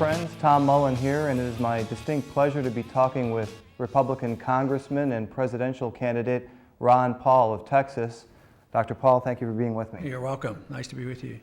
friends. Tom Mullen here, and it is my distinct pleasure to be talking with Republican Congressman and presidential candidate Ron Paul of Texas. Dr. Paul, thank you for being with me. You're welcome. Nice to be with you.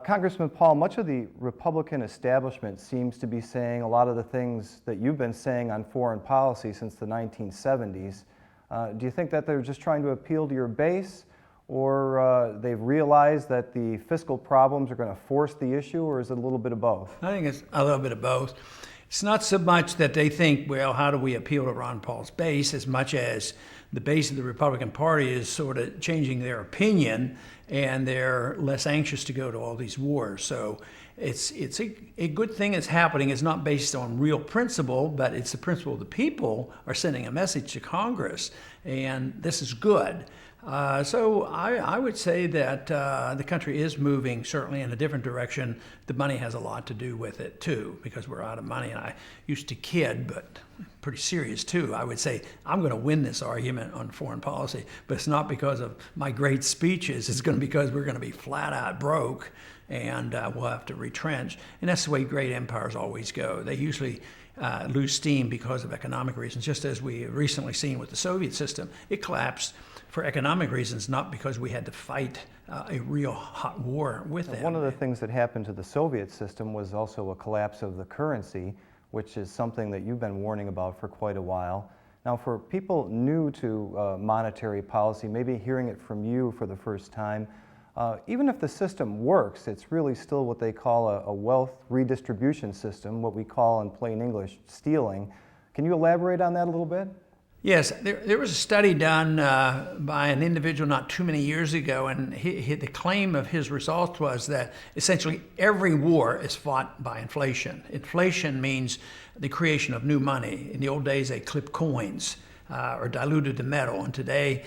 Congressman Paul, much of the Republican establishment seems to be saying a lot of the things that you've been saying on foreign policy since the 1970s. Do you think that they're just trying to appeal to your base, or they've realized that the fiscal problems are going to force the issue, or is it a little bit of both? I think it's a little bit of both. It's not so much that they think, well, how do we appeal to Ron Paul's base, as much as the base of the Republican Party is sort of changing their opinion, and they're less anxious to go to all these wars. So it's a good thing that's happening. It's not based on real principle, but it's the principle the people are sending a message to Congress, and this is good. So I would say that the country is moving certainly in a different direction. The money has a lot to do with it too, because we're out of money. And I used to kid, but pretty serious too. I would say I'm going to win this argument on foreign policy, but it's not because of my great speeches. It's going to be because we're going to be flat out broke, and we'll have to retrench. And that's the way great empires always go. They usually lose steam because of economic reasons, just as we recently seen with the Soviet system. It collapsed for economic reasons, not because we had to fight a real hot war with them. One of the things that happened to the Soviet system was also a collapse of the currency, which is something that you've been warning about for quite a while. Now, for people new to monetary policy, maybe hearing it from you for the first time, even if the system works, it's really still what they call a wealth redistribution system, what we call in plain English stealing. Can you elaborate on that a little bit? Yes, there was a study done by an individual not too many years ago, and the claim of his results was that essentially every war is fought by inflation. Inflation means the creation of new money. In the old days, they clipped coins or diluted the metal, and today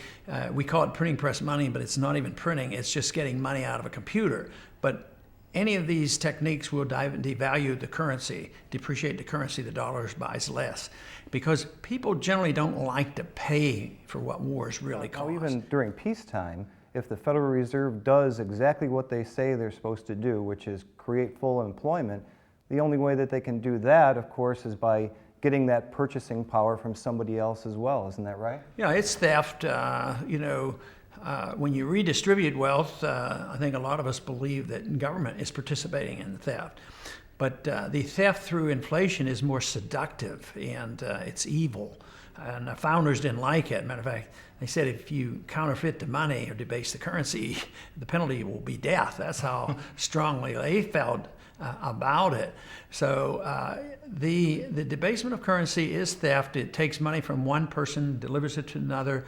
we call it printing press money, but it's not even printing, it's just getting money out of a computer. But any of these techniques will devalue the currency, depreciate the currency, the dollar buys less, because people generally don't like to pay for what wars really cost. Now, even during peacetime, if the Federal Reserve does exactly what they say they're supposed to do, which is create full employment, the only way that they can do that, of course, is by getting that purchasing power from somebody else as well. Isn't that right? Yeah, it's theft. When you redistribute wealth, I think a lot of us believe that government is participating in the theft. But the theft through inflation is more seductive, and it's evil. And the founders didn't like it. Matter of fact, they said if you counterfeit the money or debase the currency, the penalty will be death. That's how strongly they felt about it. So the debasement of currency is theft. It takes money from one person, delivers it to another.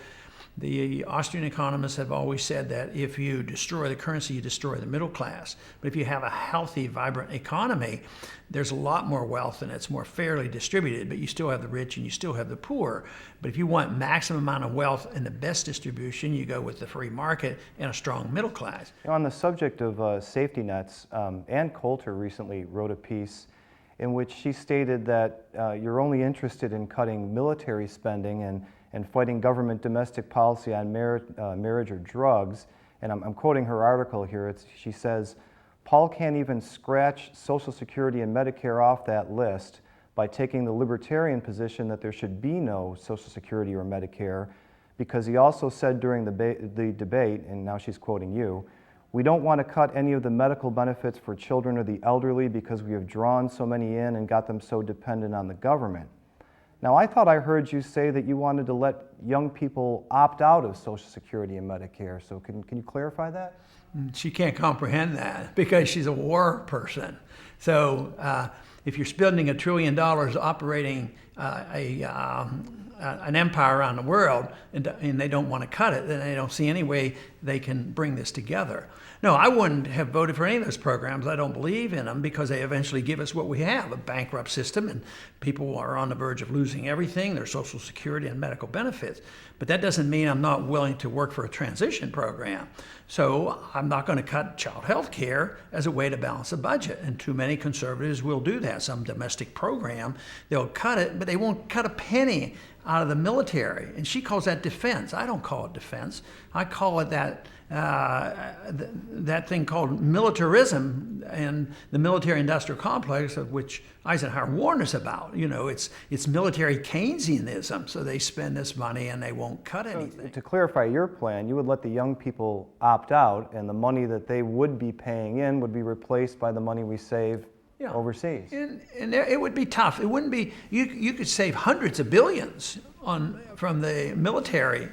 The Austrian economists have always said that if you destroy the currency, you destroy the middle class. But if you have a healthy, vibrant economy, there's a lot more wealth and it's more fairly distributed, but you still have the rich and you still have the poor. But if you want maximum amount of wealth and the best distribution, you go with the free market and a strong middle class. On the subject of safety nets, Ann Coulter recently wrote a piece in which she stated that you're only interested in cutting military spending and fighting government domestic policy on marriage or drugs. And I'm quoting her article here. She says, Paul can't even scratch Social Security and Medicare off that list by taking the libertarian position that there should be no Social Security or Medicare, because he also said during the debate, and now she's quoting you, we don't want to cut any of the medical benefits for children or the elderly because we have drawn so many in and got them so dependent on the government. Now, I thought I heard you say that you wanted to let young people opt out of Social Security and Medicare. So can you clarify that? She can't comprehend that because she's a war person. So if you're spending $1 trillion operating an empire around the world and they don't want to cut it, then they don't see any way they can bring this together. No, I wouldn't have voted for any of those programs. I don't believe in them because they eventually give us what we have, a bankrupt system, and people are on the verge of losing everything, their Social Security and medical benefits. But that doesn't mean I'm not willing to work for a transition program. So I'm not going to cut child health care as a way to balance a budget. And too many conservatives will do that. Some domestic program, they'll cut it, but they won't cut a penny out of the military. And she calls that defense. I don't call it defense. I call it that that thing called militarism and the military-industrial complex, of which Eisenhower warned us about. You know, it's military Keynesianism, so they spend this money and they won't cut anything. To clarify your plan, you would let the young people opt out, and the money that they would be paying in would be replaced by the money we save overseas. And it would be tough. It wouldn't be, you could save hundreds of billions from the military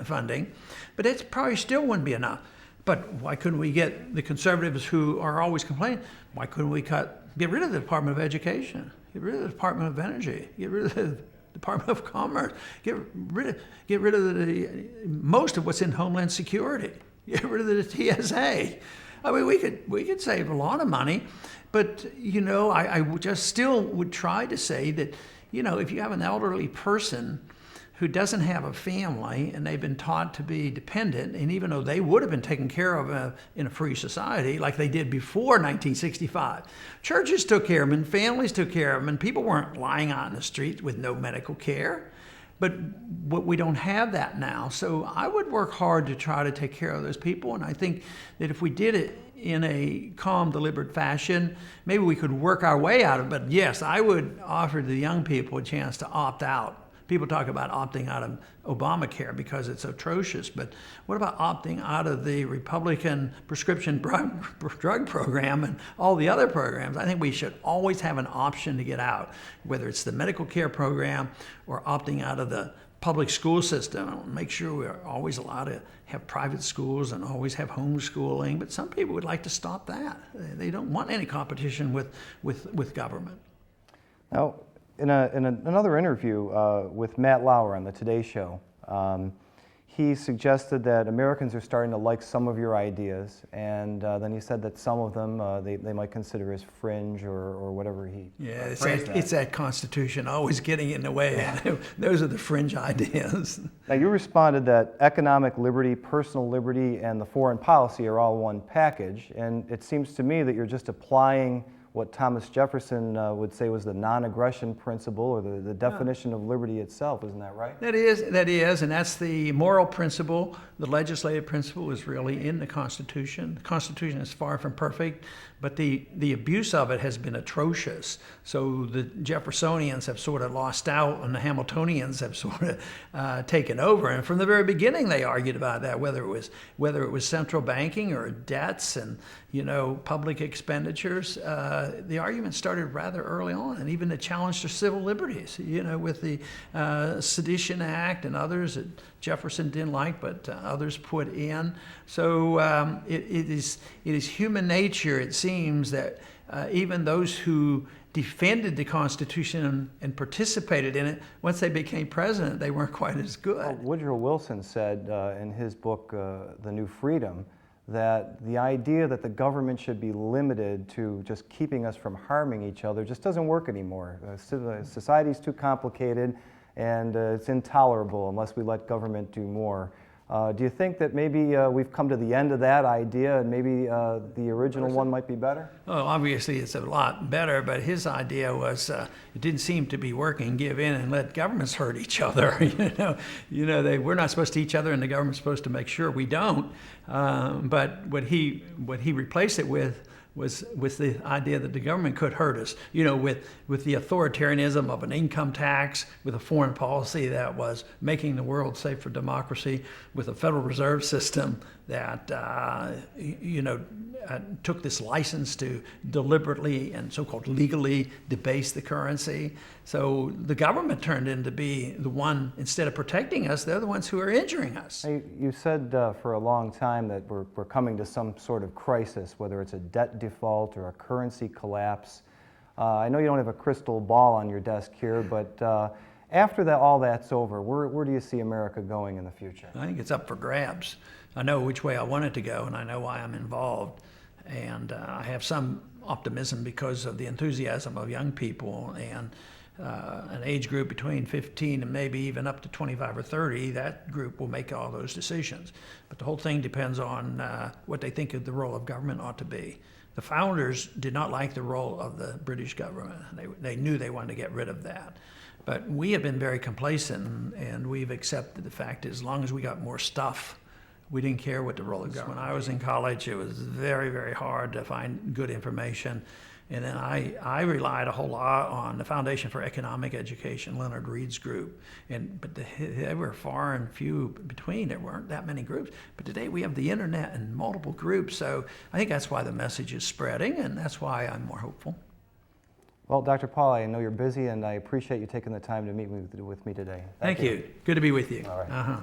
funding, but it probably still wouldn't be enough. But why couldn't we get the conservatives who are always complaining, why couldn't we get rid of the Department of Education, get rid of the Department of Energy, get rid of the Department of Commerce, get rid of most of what's in Homeland Security, get rid of the TSA. I mean, we could save a lot of money, but you know, I just still would try to say that, you know, if you have an elderly person who doesn't have a family and they've been taught to be dependent, and even though they would have been taken care of in a free society like they did before 1965, churches took care of them and families took care of them and people weren't lying out in the street with no medical care. But we don't have that now. So I would work hard to try to take care of those people. And I think that if we did it in a calm, deliberate fashion, maybe we could work our way out of it. But yes, I would offer the young people a chance to opt out. People talk about opting out of Obamacare because it's atrocious, but what about opting out of the Republican prescription drug program and all the other programs? I think we should always have an option to get out, whether it's the medical care program or opting out of the public school system. Make sure we're always allowed to have private schools and always have homeschooling, but some people would like to stop that. They don't want any competition with government. Now, in another interview with Matt Lauer on the Today Show, he suggested that Americans are starting to like some of your ideas, and then he said that some of them they might consider as fringe or whatever he phrased that. It's that Constitution always getting in the way. Yeah. Those are the fringe ideas. Now, you responded that economic liberty, personal liberty, and the foreign policy are all one package, and it seems to me that you're just applying what Thomas Jefferson would say was the non-aggression principle, or the definition of liberty itself. Isn't that right? That is, and that's the moral principle. The legislative principle is really in the Constitution. The Constitution is far from perfect, but the abuse of it has been atrocious. So the Jeffersonians have sort of lost out, and the Hamiltonians have sort of taken over. And from the very beginning, they argued about that, whether it was central banking or debts and public expenditures. The argument started rather early on, and even the challenge to civil liberties, with the Sedition Act and others that Jefferson didn't like, but others put in. So it is human nature, it seems, that even those who defended the Constitution and participated in it, once they became president, they weren't quite as good. Well, Woodrow Wilson said in his book, The New Freedom, that the idea that the government should be limited to just keeping us from harming each other just doesn't work anymore. Society's too complicated, and it's intolerable unless we let government do more. Do you think that maybe we've come to the end of that idea, and maybe the original one might be better? Oh, obviously it's a lot better, but his idea was it didn't seem to be working. Give in and let governments hurt each other. We're not supposed to each other, and the government's supposed to make sure we don't. But what he replaced it with was the idea that the government could hurt us, with the authoritarianism of an income tax, with a foreign policy that was making the world safe for democracy, with a Federal Reserve System that, took this license to deliberately and so-called legally debase the currency. So the government turned into be the one, instead of protecting us, they're the ones who are injuring us. You said for a long time that we're coming to some sort of crisis, whether it's a debt default or a currency collapse. I know you don't have a crystal ball on your desk here, but after all that's over, where do you see America going in the future? I think it's up for grabs. I know which way I want it to go, and I know why I'm involved. And I have some optimism because of the enthusiasm of young people and an age group between 15 and maybe even up to 25 or 30. That group will make all those decisions. But the whole thing depends on what they think of the role of government ought to be. The founders did not like the role of the British government. They knew they wanted to get rid of that. But we have been very complacent, and we've accepted the fact that as long as we got more stuff, we didn't care what the role of government. When I was in college, it was very, very hard to find good information. And then I relied a whole lot on the Foundation for Economic Education, Leonard Reed's group. But they were far and few between. There weren't that many groups. But today we have the internet and multiple groups. So I think that's why the message is spreading, and that's why I'm more hopeful. Well, Dr. Paul, I know you're busy, and I appreciate you taking the time to meet with me today. Thank you. Good to be with you. All right. Uh-huh.